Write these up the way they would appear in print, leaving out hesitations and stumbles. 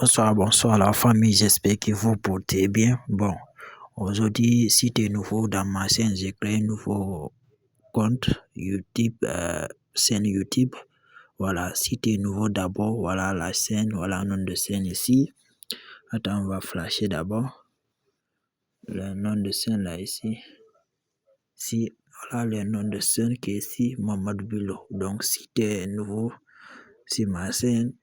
Bonsoir la famille, j'espère que vous portez bien. Bon, aujourd'hui, si tu es nouveau dans ma chaîne, j'ai créé un nouveau compte YouTube, chaîne YouTube. Voilà, si tu es nouveau d'abord, voilà la chaîne, voilà le nom de chaîne ici. Attends, on va flasher d'abord le nom de chaîne là ici. Si, voilà le nom de chaîne qui est ici, Mamadou Bilo. Donc, si tu es nouveau sur ma chaîne,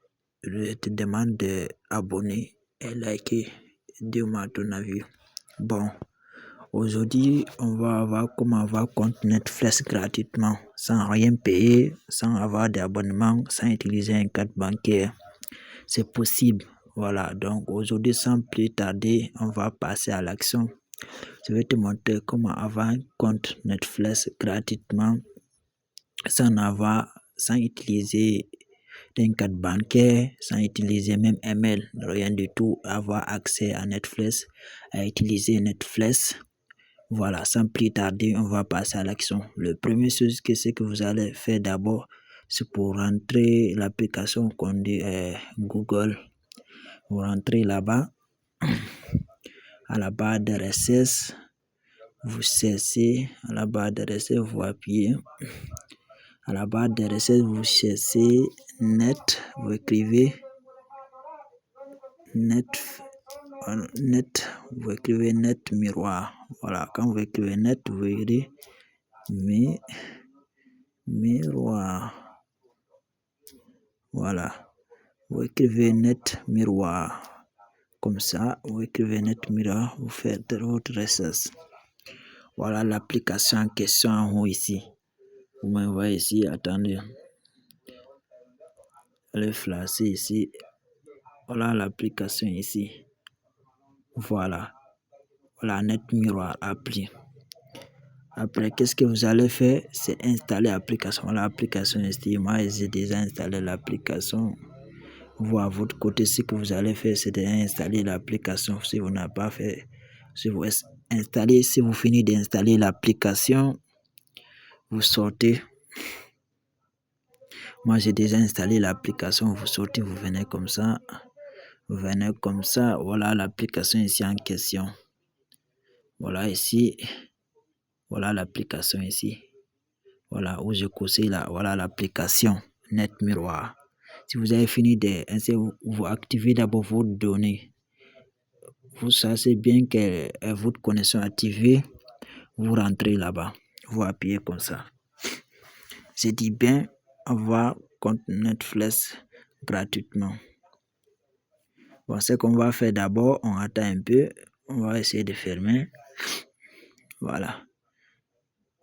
je te demande d'abonner et liker. Dis-moi ton avis. Bon, aujourd'hui, on va voir comment avoir compte Netflix gratuitement, sans rien payer, sans avoir d'abonnement, sans utiliser un carte bancaire. C'est possible. Voilà, donc aujourd'hui, sans plus tarder, on va passer à l'action. Je vais te montrer comment avoir un compte Netflix gratuitement, sans utiliser d'une carte bancaire, sans utiliser même email, rien du tout, avoir accès à Netflix, à utiliser Netflix. Voilà, sans plus tarder, on va passer à l'action. Le premier chose que c'est que vous allez faire d'abord, c'est pour rentrer l'application qu'on dit Google. Vous rentrez là-bas, à la barre de RSS, vous cherchez, à la barre de RSS, vous appuyez. À la barre de RSS, vous cherchez net, vous écrivez vous écrivez net miroir. Voilà, quand vous écrivez net, vous verrez miroir. Voilà, vous écrivez net miroir. Comme ça, vous écrivez net miroir, vous faites votre recherche. Voilà l'application en question en haut ici. Vous me voyez ici, attendez. Allez flasher ici. Voilà l'application ici. Voilà net miroir appli. Après, qu'est-ce que vous allez faire? C'est installer l'application. Voilà l'application ici. Moi, j'ai déjà installé l'application. Vous, à votre côté, ce que vous allez faire, c'est d'installer l'application. Si vous n'avez pas fait, si vous installez, si vous finissez d'installer l'application, vous sortez. Moi, j'ai déjà installé l'application. Vous sortez, vous venez comme ça. Vous venez comme ça. Voilà l'application ici en question. Voilà ici. Voilà l'application ici. Voilà où je conseille là. Voilà l'application Net Miroir. Si vous avez fini vous activez d'abord vos données. Vous savez bien que votre connexion activée, vous rentrez là-bas. Vous appuyez comme ça. Je dis bien avoir compte Netflix gratuitement. Bon, ce qu'on va faire d'abord, on attend un peu. On va essayer de fermer. Voilà.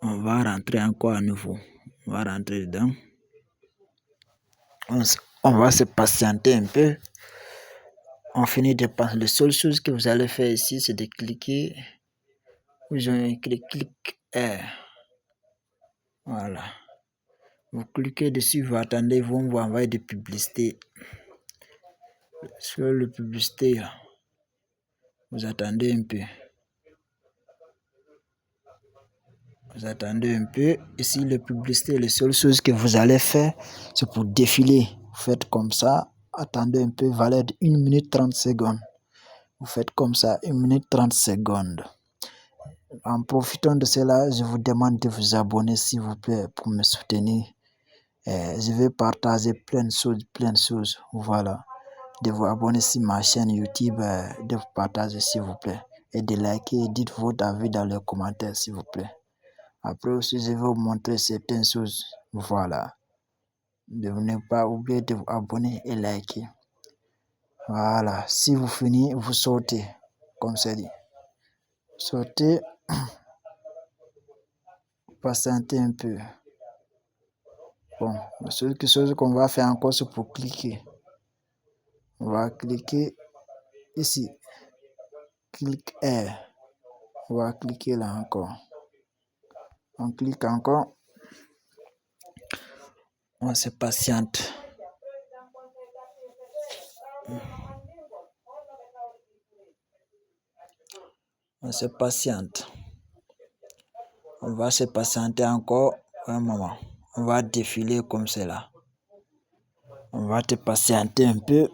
On va rentrer encore à nouveau. On va rentrer dedans. On va se patienter un peu. On finit de passer. La seule chose que vous allez faire ici, c'est de cliquer. Vous avez clic R. Voilà. Vous cliquez dessus, vous attendez, vous envoyer des publicités. Sur le publicité, vous attendez un peu. Vous attendez un peu. Ici, le publicité, la seule chose que vous allez faire, c'est pour défiler. Vous faites comme ça. Attendez un peu, valeur de 1 minute 30 secondes. Vous faites comme ça, 1 minute 30 secondes. En profitant de cela, je vous demande de vous abonner, s'il vous plaît, pour me soutenir. Je vais partager plein de choses. Voilà. De vous abonner sur ma chaîne YouTube, de vous partager, s'il vous plaît. Et de liker, dites votre avis dans les commentaires, s'il vous plaît. Après aussi, je vais vous montrer certaines choses. Voilà. Ne pas oublier de vous abonner et liker. Voilà. Si vous finissez, vous sortez. Comme c'est dit. Sortez. Patientez un peu. Bon, la seule chose qu'on va faire encore, c'est pour cliquer. On va cliquer ici. Clique R. On va cliquer là encore. On clique encore. On se patiente. On se patiente. On va se patienter encore un moment. On va défiler comme cela. On va te patienter un peu.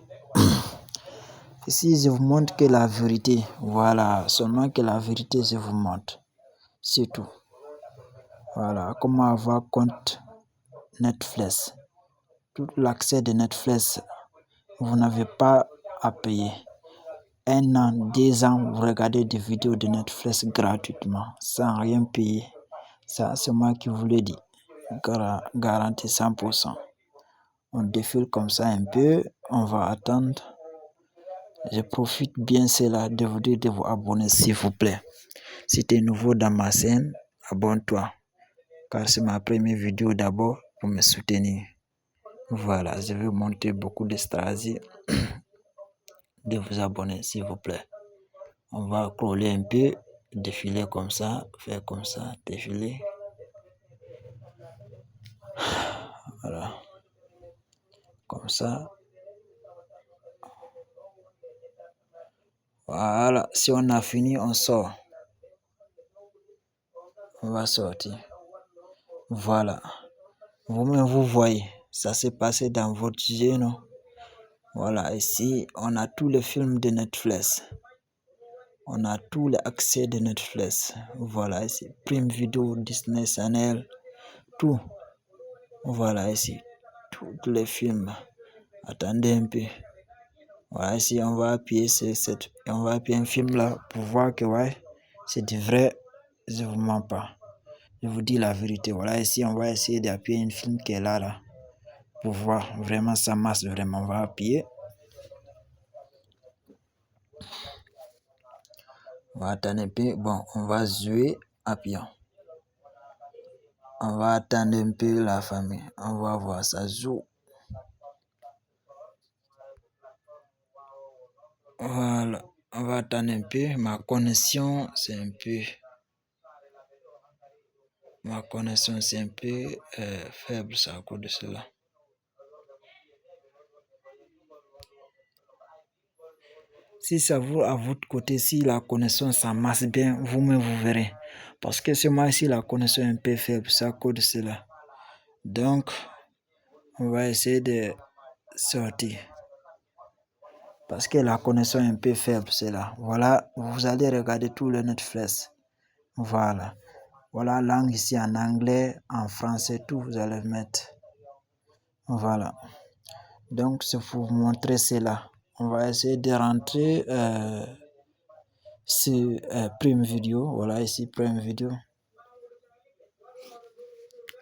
Ici, je vous montre que la vérité. Voilà, seulement que la vérité, je vous montre. C'est tout. Voilà, comment avoir compte Netflix. Tout l'accès de Netflix, vous n'avez pas à payer. 1 an, 2 ans, vous regardez des vidéos de Netflix gratuitement, sans rien payer. Ça, c'est moi qui vous le dis. Garantie 100%. On défile comme ça un peu, on va attendre. Je profite bien cela de vous dire de vous abonner s'il vous plaît. Si tu es nouveau dans ma chaîne, abonne-toi. Car c'est ma première vidéo d'abord pour me soutenir. Voilà, je vais vous montrer beaucoup de stratégies de vous abonner s'il vous plaît. On va crawler un peu, défiler comme ça, faire comme ça, défiler. Voilà, comme ça. Voilà, si on a fini, on sort. On va sortir. Voilà. Vous-même, vous voyez, ça s'est passé dans votre jeu, non? Voilà, ici, on a tous les films de Netflix. On a tous les accès de Netflix. Voilà, ici, Prime Video, Disney Channel, tout. Voilà, ici, tous les films. Attendez un peu. Voilà, ici, on va appuyer sur on va appuyer un film là pour voir que, ouais, c'est du vrai. Je vous mens pas. Je vous dis la vérité. Voilà, ici, on va essayer d'appuyer un film qui est là. Pour voir vraiment ça marche vraiment. On va appuyer. On va attendre un peu. Bon, on va jouer. Appuyons. On va attendre un peu la famille. On va voir ça joue. Voilà. On va attendre un peu. Ma connexion, c'est un peu. Ma connexion, c'est un peu faible, ça à cause de cela. Si ça vous à votre côté, si la connexion ça marche bien, vous-même vous verrez. Parce que ce mois-ci, la connexion est un peu faible, c'est à cause de cela. Donc, on va essayer de sortir. Parce que la connexion est un peu faible, c'est là. Voilà, vous allez regarder tout le Netflix. Voilà. Voilà, langue ici en anglais, en français, tout, vous allez mettre. Voilà. Donc, c'est pour vous montrer cela. On va essayer de rentrer sur Prime Video. Voilà, ici, Prime Video.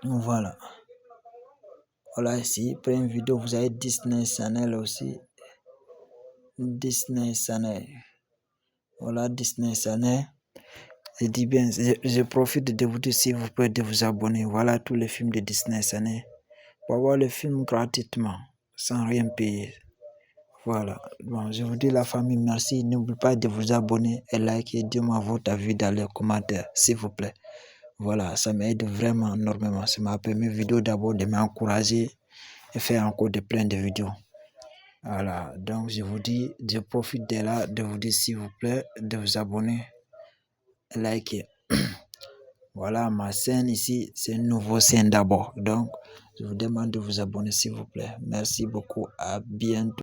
Voilà. Voilà, ici, Prime Video. Vous avez Disney Channel aussi. Disney Channel. Voilà, Disney Channel. Je dis bien, je profite de vous dire s'il vous plaît de vous abonner. Voilà tous les films de Disney Channel. Pour voir les films gratuitement, sans rien payer. Voilà. Bon, je vous dis la famille, merci. N'oubliez pas de vous abonner et liker. Dites-moi votre avis dans les commentaires, s'il vous plaît. Voilà, ça m'aide vraiment énormément. C'est ma première vidéo d'abord de m'encourager et faire encore plein de vidéos. Voilà, donc je vous dis, je profite de là de vous dire s'il vous plaît de vous abonner, liker. Voilà, ma chaîne ici, c'est une nouvelle scène d'abord. Donc, je vous demande de vous abonner s'il vous plaît. Merci beaucoup. À bientôt.